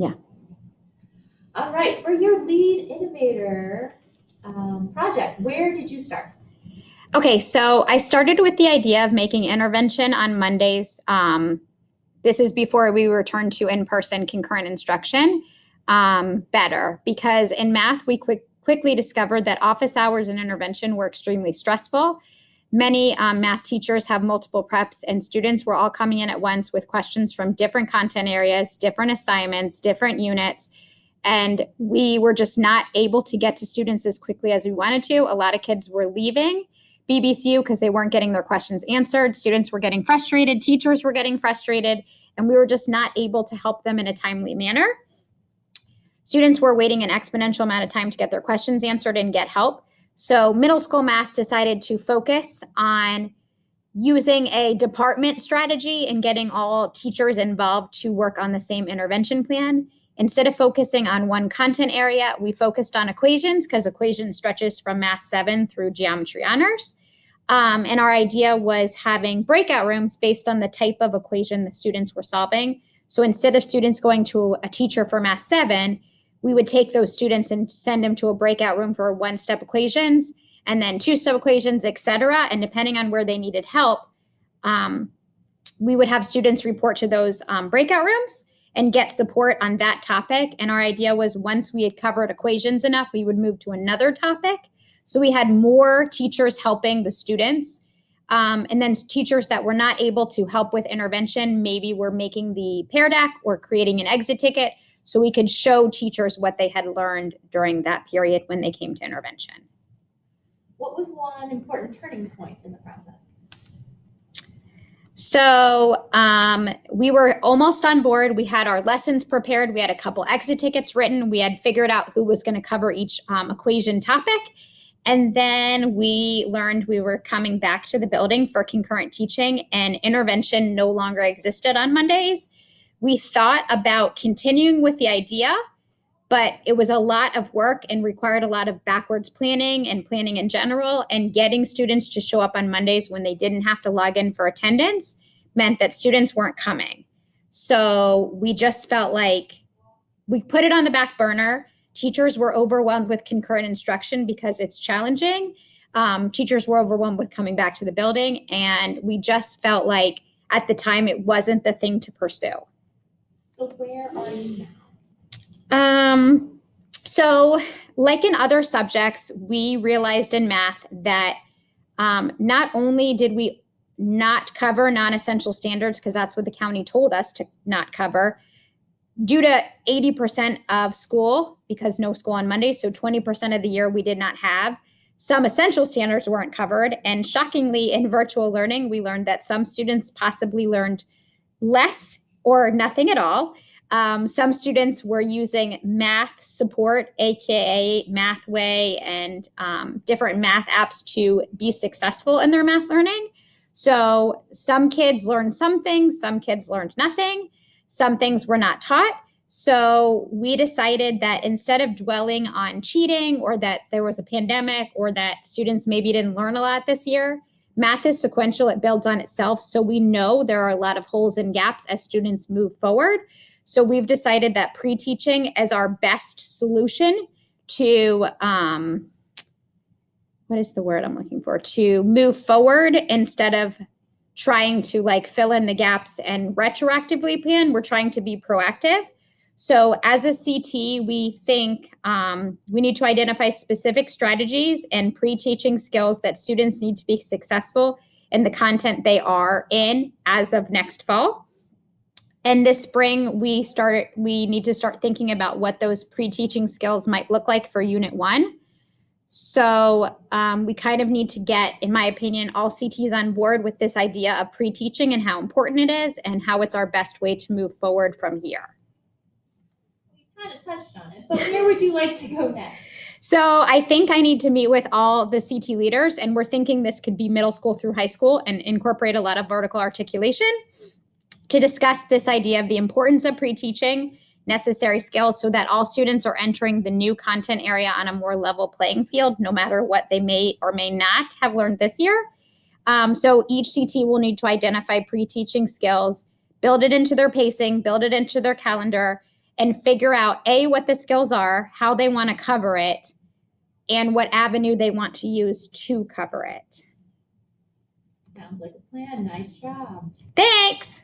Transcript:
Yeah. All right, for your lead innovator project, where did you start? Okay, so I started with the idea of making intervention on Mondays. This is before we returned to in-person concurrent instruction better, because in math, we quickly discovered that office hours and intervention were extremely stressful. Many math teachers have multiple preps, and students were all coming in at once with questions from different content areas, different assignments, different units. And we were just not able to get to students as quickly as we wanted to. A lot of kids were leaving BBCU because they weren't getting their questions answered. Students were getting frustrated, teachers were getting frustrated, and we were just not able to help them in a timely manner. Students were waiting an exponential amount of time to get their questions answered and get help. So middle school math decided to focus on using a department strategy and getting all teachers involved to work on the same intervention plan. Instead of focusing on one content area, we focused on equations because equation stretches from Math 7 through Geometry Honors. And our idea was having breakout rooms based on the type of equation the students were solving. So instead of students going to a teacher for Math 7, we would take those students and send them to a breakout room for one-step equations, and then two-step equations, et cetera. And depending on where they needed help, we would have students report to those breakout rooms and get support on that topic. And our idea was once we had covered equations enough, we would move to another topic. So we had more teachers helping the students. And then teachers that were not able to help with intervention, maybe were making the pear deck or creating an exit ticket, so we could show teachers what they had learned during that period when they came to intervention. What was one important turning point in the process? So we were almost on board. We had our lessons prepared. We had a couple exit tickets written. We had figured out who was going to cover each equation topic. And then we learned we were coming back to the building for concurrent teaching, and intervention no longer existed on Mondays. We thought about continuing with the idea, but it was a lot of work and required a lot of backwards planning and planning in general. And getting students to show up on Mondays when they didn't have to log in for attendance meant that students weren't coming. So we just felt like we put it on the back burner. Teachers were overwhelmed with concurrent instruction because it's challenging. Teachers were overwhelmed with coming back to the building, and we just felt like at the time it wasn't the thing to pursue. So where are you now? So like in other subjects, we realized in math that not only did we not cover non-essential standards, because that's what the county told us to not cover, due to 80% of school, because no school on Monday, so 20% of the year we did not have, some essential standards weren't covered. And shockingly, in virtual learning, we learned that some students possibly learned less or nothing at all. Some students were using math support, aka Mathway, and different math apps to be successful in their math learning. So some kids learned some things, some kids learned nothing, some things were not taught. So we decided that instead of dwelling on cheating or that there was a pandemic or that students maybe didn't learn a lot this year, math is sequential, it builds on itself. So we know there are a lot of holes and gaps as students move forward. So we've decided that pre-teaching is our best solution to, what is the word I'm looking for? To move forward instead of trying to like fill in the gaps and retroactively plan. We're trying to be proactive. So as a CT, we think we need to identify specific strategies and pre-teaching skills that students need to be successful in the content they are in as of next fall. And this spring, we need to start thinking about what those pre-teaching skills might look like for Unit 1. So we kind of need to get, in my opinion, all CTs on board with this idea of pre-teaching and how important it is and how it's our best way to move forward from here. We kind of touched on it, but where would you like to go next? So I think I need to meet with all the CT leaders, and we're thinking this could be middle school through high school and incorporate a lot of vertical articulation to discuss this idea of the importance of pre-teaching, necessary skills, so that all students are entering the new content area on a more level playing field, no matter what they may or may not have learned this year. So each CT will need to identify pre-teaching skills, build it into their pacing, build it into their calendar, and figure out A, what the skills are, how they want to cover it, and what avenue they want to use to cover it. Sounds like a plan. Nice job. Thanks.